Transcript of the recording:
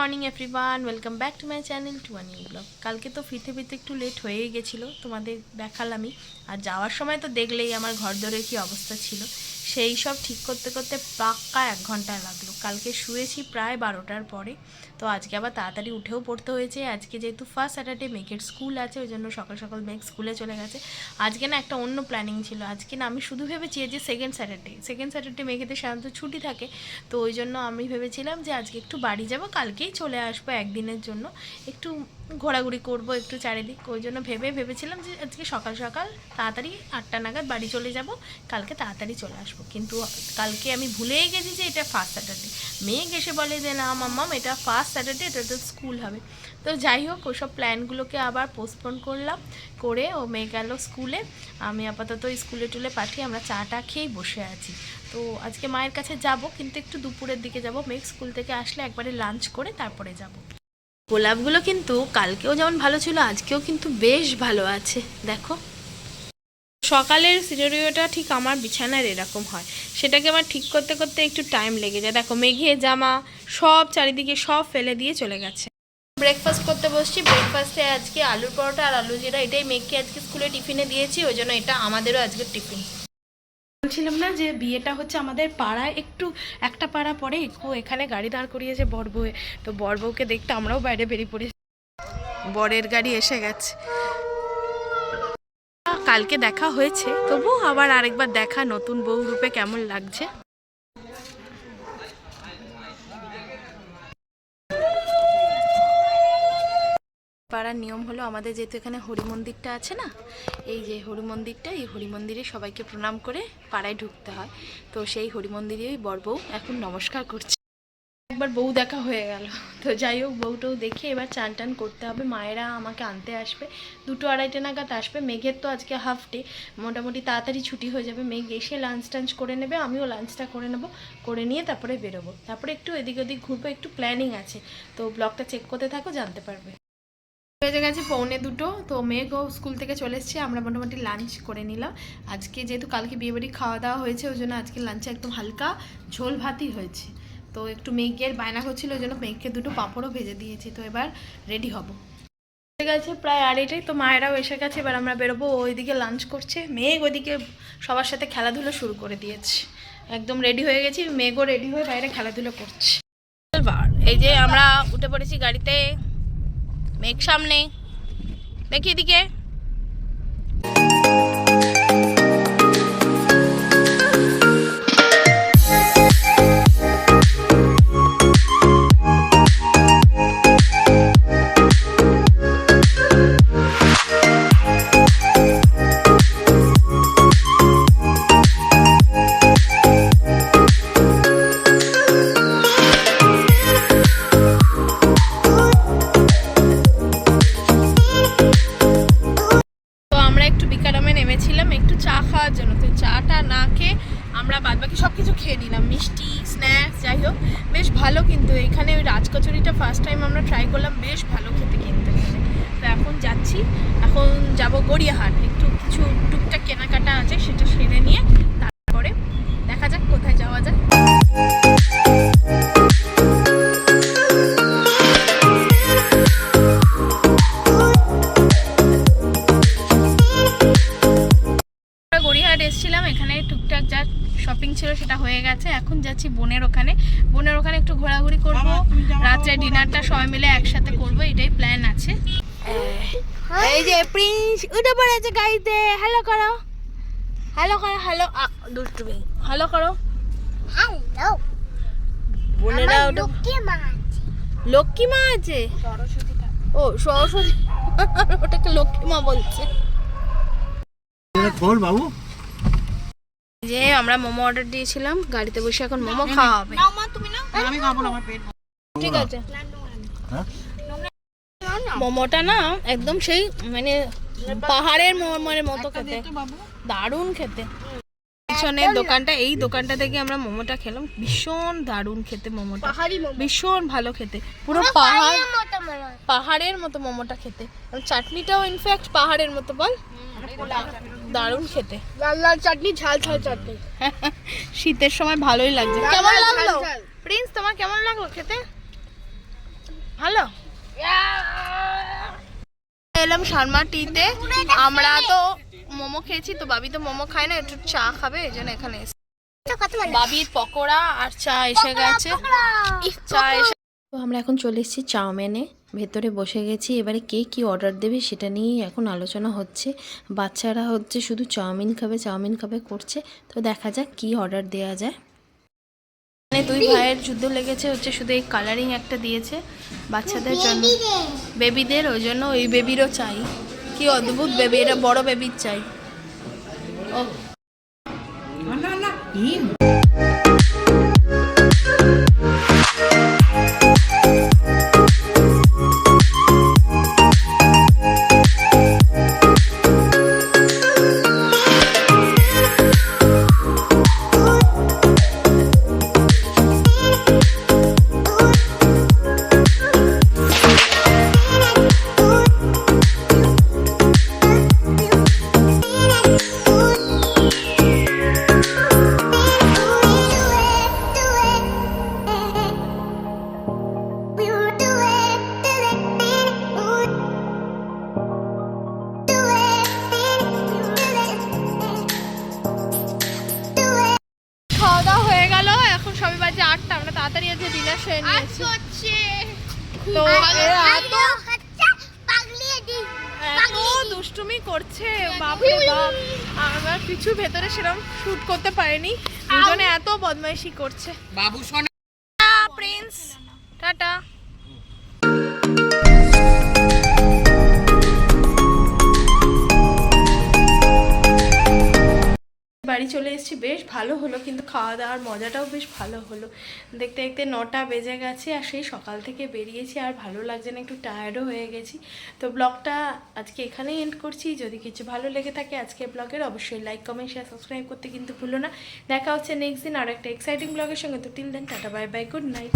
Morning everyone, welcome back to my channel to new blog. কালকে তো ফিরতে একটু লেট হয়েই গেছিলো, তোমাদের দেখালামই। আর যাওয়ার সময় তো দেখলেই আমার ঘর দরের কী অবস্থা ছিল। সেই সব ঠিক করতে করতে পাক্কা 1 ঘন্টা লাগলো। কালকে শুয়েছি প্রায় 12টার পরে। তো আজকে আবার তাড়াতাড়ি উঠেও পড়তে হয়েছে। আজকে যেহেতু ফার্স্ট স্যাটারডে, মেঘের স্কুল আছে, ওই জন্য সকাল সকাল মেঘ স্কুলে চলে গেছে। আজকে না একটা অন্য প্ল্যানিং ছিল। আজকে না আমি শুধু ভেবেছি যে সেকেন্ড স্যাটারডে মেঘেদের সাধারণত ছুটি থাকে। তো ওই জন্য আমি ভেবেছিলাম যে আজকে একটু বাড়ি যাব, কালকেই চলে আসবো একদিনের জন্য, একটু ঘোরাঘুরি করব একটু চারিদিক। ওই জন্য ভেবেছিলাম যে আজকে সকাল সকাল তাড়াতাড়ি 8টা নাগাদ বাড়ি চলে যাব, কালকে তাড়াতাড়ি চলে আসবো। কিন্তু কালকে আমি ভুলেই গেছি যে এটা ফার্স্ট স্যাটারডে। মেঘ এসে বলে যে না মাম্মাম এটা ফার্স্ট স্যাটারডে, এটা তো স্কুল হবে। তো যাই হোক, ওসব প্ল্যানগুলোকে আবার পোস্টপোন করলাম, করে ও মেয়ে গেল স্কুলে। আমি আপাতত স্কুলে টুলে পাঠিয়ে আমরা চাটা খেয়েই বসে আছি। তো আজকে মায়ের কাছে যাব, কিন্তু একটু দুপুরের দিকে যাব। মেঘ স্কুল থেকে আসলে একবারে লাঞ্চ করে তারপরে যাব। গোলাপগুলো কিন্তু কালকেও যেমন ভালো ছিল, আজকেও কিন্তু বেশ ভালো আছে। দেখো, সকালের সিনারিওটা ঠিক আমার বিছানার এরকম হয়, সেটাকে আমার ঠিক করতে করতে একটু টাইম লেগে যায়। দেখো, মেঘে জামা সব চারিদিকে সব ফেলে দিয়ে চলে গেছে। ব্রেকফাস্ট করতে বসছি। ব্রেকফাস্টে আজকে আলুর পরোটা আর আলু জিরা, এটাই মেঘকে আজকে স্কুলে টিফিনে দিয়েছি, ওই জন্য এটা আমাদেরও আজকের টিফিন। বলছিলাম না যে বিয়েটা হচ্ছে আমাদের পাড়ায়, একটু একটা পাড়া পরে এখানে গাড়ি দাঁড় করিয়েছে বর বউয়ে। তো বর বউকে দেখতে আমরাও বাইরে বেরিয়ে পড়েছি। বরের গাড়ি এসে গেছে। কালকে দেখা হয়েছে, তবু আবার আরেকবার দেখা, নতুন বউ রূপে কেমন লাগছে। পাড়ার নিয়ম হলো, আমাদের যেহেতু এখানে হরি মন্দিরটা আছে না, এই যে হরি মন্দিরটা, এই হরি মন্দিরে সবাইকে প্রণাম করে পাড়ায় ঢুকতে হয়। তো সেই হরি মন্দিরেই বর বউ এখন নমস্কার করছে। একবার বউ দেখা হয়ে গেল। তো যাই হোক, বউটাও দেখে এবার চান টান করতে হবে। মায়েরা আমাকে আনতে আসবে, 2-2:30 নাগাদ আসবে। মেঘের তো আজকে হাফ ডে, মোটামুটি তাড়াতাড়ি ছুটি হয়ে যাবে। মেঘ এসে লাঞ্চ টাঞ্চ করে নেবে, আমিও লাঞ্চটা করে নেব, করে নিয়ে তারপরে বেরোবো। তারপরে একটু এদিক ওদিক ঘুরবো, একটু প্ল্যানিং আছে। তো ব্লগটা চেক করতে থাকো, জানতে পারবে। হয়ে গেছে 1:45। তো মেঘও স্কুল থেকে চলে এসছে, আমরা মোটামুটি লাঞ্চ করে নিলাম। আজকে যেহেতু কালকে বিয়েবাড়ি খাওয়া দাওয়া হয়েছে, ওই জন্য আজকে লাঞ্চে একদম হালকা ঝোল ভাতই হয়েছে। তো একটু মেঘের বায়না করছিল, ওই জন্য মেঘকে 2টো পাঁপড়ও ভেজে দিয়েছি। তো এবার রেডি হব। হয়ে গেছে প্রায় 2:30, তো মায়েরাও এসে গেছে। এবার আমরা বেরোবো। ওইদিকে লাঞ্চ করছে মেঘ, ওইদিকে সবার সাথে খেলাধুলো শুরু করে দিয়েছে। একদম রেডি হয়ে গেছি, মেঘও রেডি হয়ে বাইরে খেলাধুলো করছে। এই যে আমরা উঠে পড়েছি গাড়িতে, মেঘ সামনে, দেখি এদিকে। একটু চা খাওয়ার জন্য, তো চাটা না খেয়ে আমরা বাদবাকি সব কিছু খেয়ে নিলাম, মিষ্টি স্ন্যাক্স, যাই হোক বেশ ভালো। কিন্তু এখানে ওই রাজকচুরিটা ফার্স্ট টাইম আমরা ট্রাই করলাম, বেশ ভালো খেতে কিন্তু এখানে। তো এখন যাচ্ছি, এখন যাব গড়িয়াহাট, একটু কিছু টুকটাক কেনাকাটা আছে, সেটা সেরে নিয়ে তারপরে দেখা যাক কোথায় যাওয়া যায়। এসেছিলাম, এখানে টুকটাক যা শপিং ছিল সেটা হয়ে গেছে। এখন যাচ্ছি বোনের ওখানে একটু ঘোরাঘুরি করব, রাত্রে ডিনারটা সবাই মিলে একসাথে করব, এটাই প্ল্যান আছে। এই যে প্রিন্স উঠে পড়েছে গাড়িতে, হ্যালো করো, হ্যালো করো, হ্যালো দুষ্টুমি, হ্যালো করো, হ্যালো। বোনেরা লক্ষ্মী মা আছে, ও সরস্বতী, ওটাকে লক্ষ্মী মা বলছে। বাবু, যে আমরা মোমো অর্ডার দিয়েছিলাম, গাড়িতে বসে এখন মোমো খাওয়া হবে। ঠিক আছে, মোমোটা না একদম সেই মানে পাহাড়ের মোমোর মতো খেতে, দারুণ খেতে। পিছনের দোকানটা, এই দোকানটা থেকে আমরা মোমোটা খেলাম, ভীষণ দারুণ খেতে মোমোটা, ভীষণ ভালো খেতে, পুরো পাহাড়ের মতো মোমোটা খেতে। চাটনিটাও ইনফ্যাক্ট পাহাড়ের মতো, বল দারুণ খেতে, লাল লাল চাটনি, ঝাল ঝাল চাটনি। শীতের সময় ভালোই লাগছে। কেমন লাগলো প্রিন্স, তোমার কেমন লাগলো খেতে? হ্যালো, এলাম শর্মা টিতে। আমরা তো মোমো খেয়েছি, তো বাবি তো মোমো খায় না, একটু চা খাবে, এই জন্য এখানে এসে বাবির পকোড়া আর চা এসে গেছে। তো আমরা এখন চলে এসেছি চাউমিনে, ভেতরে বসে গেছি। এবারে কে কি অর্ডার দেবে সেটা নিয়েই এখন আলোচনা হচ্ছে। বাচ্চারা হচ্ছে শুধু চাউমিন খাবে করছে, তো দেখা যাক কি অর্ডার দেওয়া যায়। মানে দুই ভাইয়ের যুদ্ধ লেগেছে, হচ্ছে শুধু এই কালারিং একটা দিয়েছে বাচ্চাদের জন্য, বেবিদের, ওই জন্য ওই বেবিরও চাই। কি অদ্ভুত বেবি, এটা বড় বেবির চাই। ও সবাই বাজে 8টা, আমরা তাড়াতাড়ি আছে ডিনার সেরে নিয়েছি। তো এত দুষ্টুমি করছে, বাপরে বাপ, আমার কিছু ভেতরে সেরকম শুট করতে পারেনি, দুজনে এত বদমাইশি করছে। বাবু সোনা প্রিন্স, টাটা। বাড়ি চলে এসেছি, বেশ ভালো হলো, কিন্তু খাওয়া দাওয়ার মজাটাও বেশ ভালো হলো। দেখতে দেখতে 9টা বেজে গেছে, আর সেই সকাল থেকে বেরিয়েছি, আর ভালো লাগছে না, একটু টায়ার্ডও হয়ে গেছি। তো ব্লগটা আজকে এখানেই এন্ড করছি। যদি কিছু ভালো লেগে থাকে আজকের ব্লগের, অবশ্যই লাইক, কমেন্ট, শেয়ার, সাবস্ক্রাইব করতে কিন্তু ভুলো না। দেখা হচ্ছে নেক্সট দিন আর একটা এক্সাইটিং ব্লগের সঙ্গে। তো till then ta-ta, bye bye, good night.